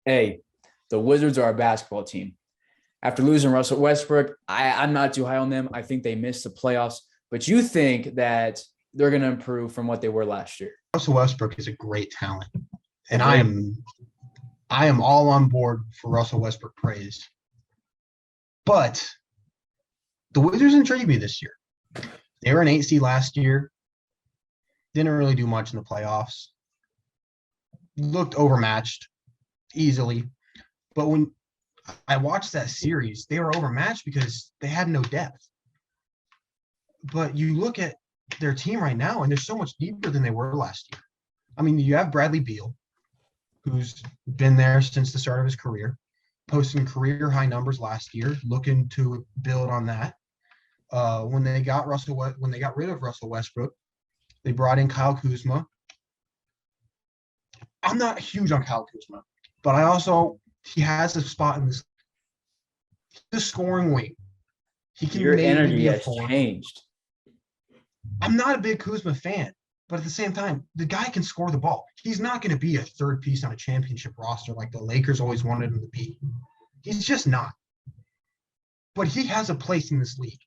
Hey, the Wizards are a basketball team. After losing Russell Westbrook, I'm not too high on them. I think they missed the playoffs, but you think that they're going to improve from what they were last year. Russell Westbrook is a great talent, and I Agreed. am I am all on board for Russell Westbrook praise. But the Wizards intrigued me this year. They were an 8 seed last year, didn't really do much in the playoffs, looked overmatched easily. But when I watched that series, they were overmatched because they had no depth. But you look at their team right now, and they're so much deeper than they were last year. I mean, you have Bradley Beal, who's been there since the start of his career, posting career high numbers last year, looking to build on that. When they got rid of Russell Westbrook, they brought in Kyle Kuzma. I'm not huge on Kyle Kuzma, but he has a spot in the scoring wing. He can Your maybe energy be a has four. changed. I'm not a big Kuzma fan, but at the same time, the guy can score the ball. He's not going to be a third piece on a championship roster like the Lakers always wanted him to be. He's just not. But he has a place in this league.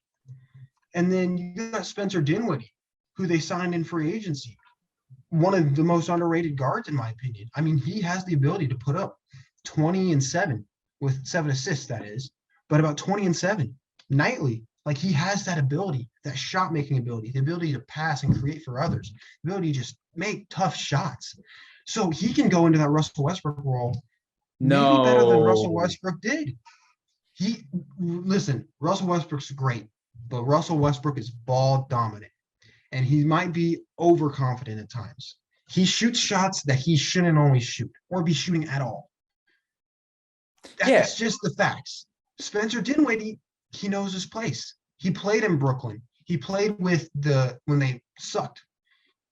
And then you got Spencer Dinwiddie, who they signed in free agency. One of the most underrated guards, in my opinion. I mean, he has the ability to put up 20 and 7 with 7 assists, that is, but about 20 and 7 nightly. Like, he has that ability, that shot making ability, the ability to pass and create for others, the ability to just make tough shots. So he can go into that Russell Westbrook role maybe better than Russell No. Westbrook did. Russell Westbrook's great, but Russell Westbrook is ball dominant, and he might be overconfident at times. He shoots shots that he shouldn't always shoot or be shooting at all. Yeah. That's just the facts. Spencer Dinwiddie, he knows his place. He played in Brooklyn. He played when they sucked.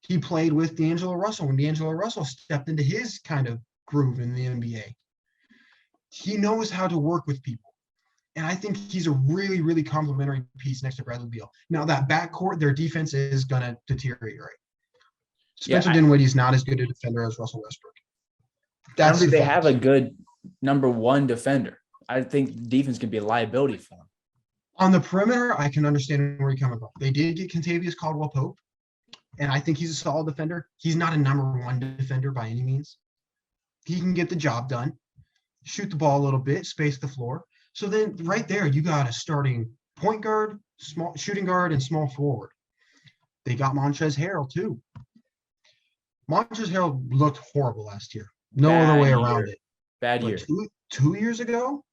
He played with D'Angelo Russell when D'Angelo Russell stepped into his kind of groove in the NBA. He knows how to work with people. And I think he's a really, really complimentary piece next to Bradley Beal. Now, that backcourt, their defense is going to deteriorate. Spencer Yeah. Dinwiddie is not as good a defender as Russell Westbrook. I don't That's think the they have fact. a good number one defender. I think defense can be a liability for them. On the perimeter, I can understand where you're coming from. They did get Kentavious Caldwell-Pope, and I think he's a solid defender. He's not a number one defender by any means. He can get the job done, shoot the ball a little bit, space the floor. So then right there, you got a starting point guard, small shooting guard, and small forward. They got Montrezl Harrell too. Montrezl Harrell looked horrible last year. No other Bad way year. around it. Bad But year. two years ago,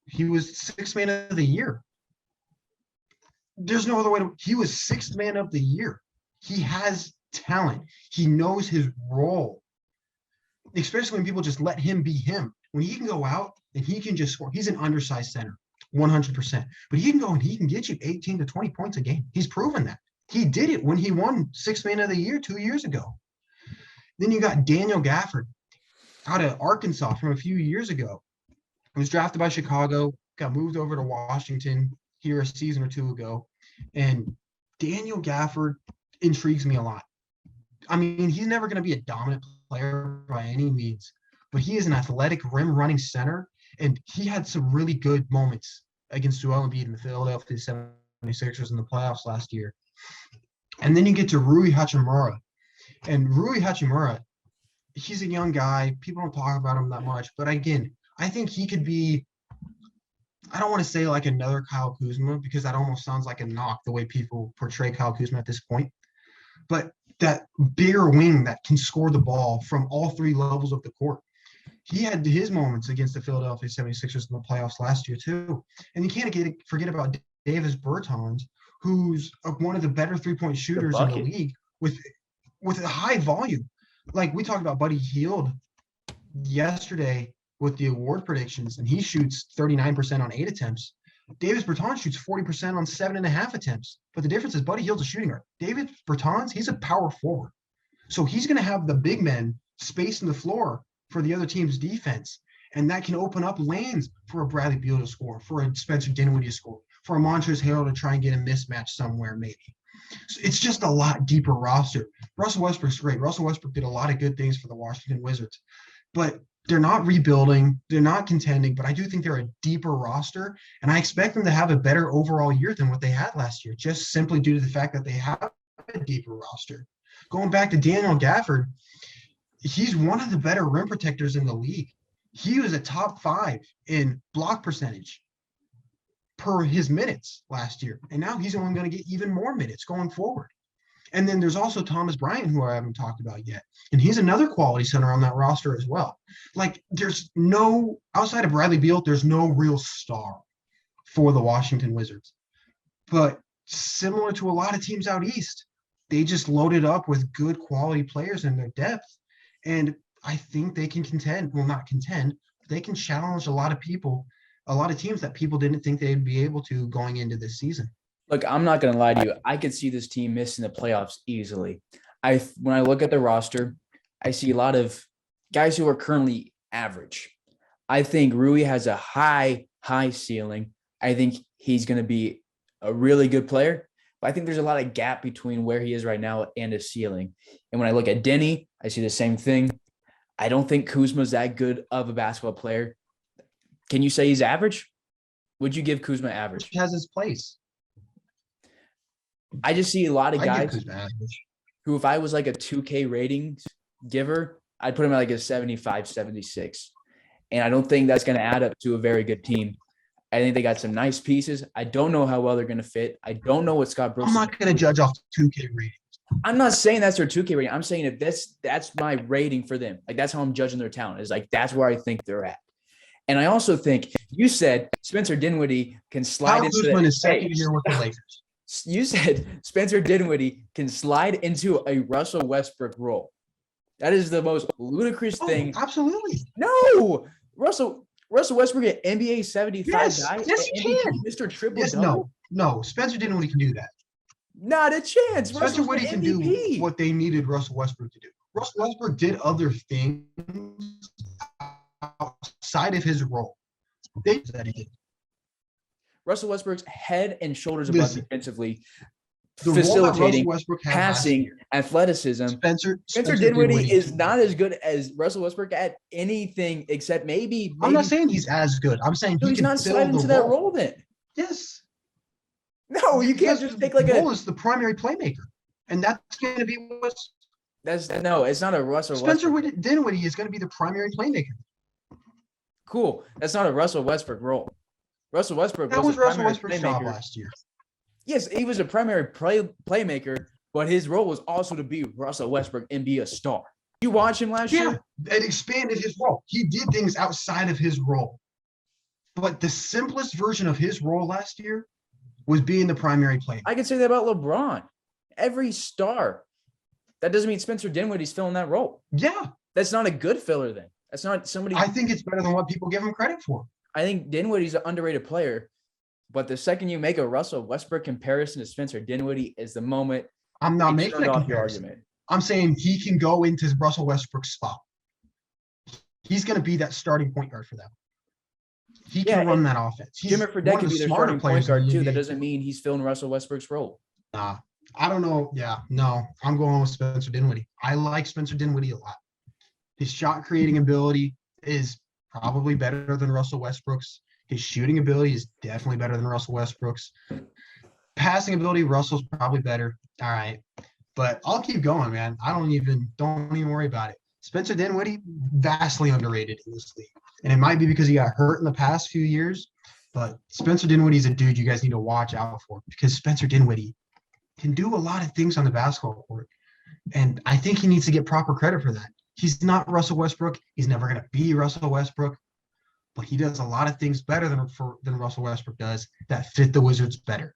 he was sixth man of the year. There's no other way to. He was sixth man of the year. He has talent. He knows his role, especially when people just let him be him. When he can go out and he can just score. He's an undersized center, 100%. But he can go and he can get you 18 to 20 points a game. He's proven that. He did it when he won sixth man of the year 2 years ago. Then you got Daniel Gafford out of Arkansas from a few years ago. He was drafted by Chicago, got moved over to Washington here a season or two ago. And Daniel Gafford intrigues me a lot. I mean, he's never going to be a dominant player by any means, but he is an athletic rim running center. And he had some really good moments against Joel Embiid in the Philadelphia 76ers in the playoffs last year. And then you get to Rui Hachimara. And Rui Hachimara, he's a young guy. People don't talk about him that much. But again, I think he could be, I don't want to say like another Kyle Kuzma because that almost sounds like a knock the way people portray Kyle Kuzma at this point. But that bigger wing that can score the ball from all three levels of the court. He had his moments against the Philadelphia 76ers in the playoffs last year too. And you can't forget about Davis Bertans, who's one of the better three-point shooters in the league with a high volume. Like we talked about Buddy Hield yesterday with the award predictions, and he shoots 39% on 8 attempts. Davis Bertans shoots 40% on 7.5 attempts. But the difference is Buddy Hield's a shooting guard. Davis Bertans, he's a power forward. So he's going to have the big men spacing the floor for the other team's defense. And that can open up lanes for a Bradley Beal to score, for a Spencer Dinwiddie to score, for a Montrezl Harrell to try and get a mismatch somewhere maybe. So it's just a lot deeper roster. Russell Westbrook's great. Russell Westbrook did a lot of good things for the Washington Wizards. But They're not rebuilding. They're not contending, but I do think they're a deeper roster, and I expect them to have a better overall year than what they had last year, just simply due to the fact that they have a deeper roster. Going back to Daniel Gafford, he's one of the better rim protectors in the league. He was a top 5 in block percentage per his minutes last year, and now he's only going to get even more minutes going forward. And then there's also Thomas Bryant, who I haven't talked about yet. And he's another quality center on that roster as well. Like, there's no, outside of Bradley Beal, there's no real star for the Washington Wizards. But similar to a lot of teams out east, they just loaded up with good quality players in their depth. And I think they can contend. Well, not contend, but they can challenge a lot of people, a lot of teams that people didn't think they'd be able to going into this season. Look, I'm not going to lie to you. I could see this team missing the playoffs easily. When I look at the roster, I see a lot of guys who are currently average. I think Rui has a high ceiling. I think he's going to be a really good player, but I think there's a lot of gap between where he is right now and his ceiling. And when I look at Denny, I see the same thing. I don't think Kuzma's that good of a basketball player. Can you say he's average? Would you give Kuzma average? He has his place. I just see a lot of guys who, if I was like a 2K ratings giver, I'd put him at like a 75, 76. And I don't think that's going to add up to a very good team. I think they got some nice pieces. I don't know how well they're going to fit. I don't know what Scott Brooks. I'm not going to judge off 2K ratings. I'm not saying that's their 2K rating. I'm saying that that's my rating for them. Like, that's how I'm judging their talent. Is like, that's where I think they're at. And I also think you said Spencer Dinwiddie can slide into his second year with the Lakers. You said Spencer Dinwiddie can slide into a Russell Westbrook role. That is the most ludicrous thing. Absolutely. No, Russell Westbrook, an NBA 75 guy. Yes, he can. Mr. Triple Yes, no. Spencer Dinwiddie can do that. Not a chance. Spencer Dinwiddie can do what they needed Russell Westbrook to do. Russell Westbrook did other things outside of his role. That he did. Russell Westbrook's head and shoulders above defensively, the facilitating, Westbrook passing, athleticism. Spencer Dinwiddie is not as good as Russell Westbrook at anything except maybe. I'm not saying he's as good. I'm saying he's not sliding into that role then. Yes. No, you can't just take like a. Role is the primary playmaker, and that's going to be what's. It's not a Russell. Spencer Dinwiddie is going to be the primary playmaker. Cool. That's not a Russell Westbrook role. Russell Westbrook was Russell Westbrook's job last year. Yes, he was a primary playmaker, but his role was also to be Russell Westbrook and be a star. You watch him last year? Yeah, it expanded his role. He did things outside of his role. But the simplest version of his role last year was being the primary player. I could say that about LeBron. Every star. That doesn't mean Spencer Dinwiddie's filling that role. Yeah. That's not a good filler then. That's not somebody. I think it's better than what people give him credit for. I think Dinwiddie's an underrated player, but the second you make a Russell Westbrook comparison to Spencer Dinwiddie is the moment. I'm not making a comparison. I'm saying he can go into Russell Westbrook's spot. He's going to be that starting point guard for them. He can run that offense. Jimmy Fredette could be their starting point guard too. That doesn't mean he's filling Russell Westbrook's role. Nah, I don't know. Yeah, no, I'm going with Spencer Dinwiddie. I like Spencer Dinwiddie a lot. His shot creating ability is probably better than Russell Westbrook's. His shooting ability is definitely better than Russell Westbrook's. Passing ability, Russell's probably better. All right. But I'll keep going, man. Don't even worry about it. Spencer Dinwiddie, vastly underrated in this league. And it might be because he got hurt in the past few years, but Spencer Dinwiddie's a dude you guys need to watch out for because Spencer Dinwiddie can do a lot of things on the basketball court. And I think he needs to get proper credit for that. He's not Russell Westbrook. He's never going to be Russell Westbrook, but he does a lot of things better than Russell Westbrook does that fit the Wizards better.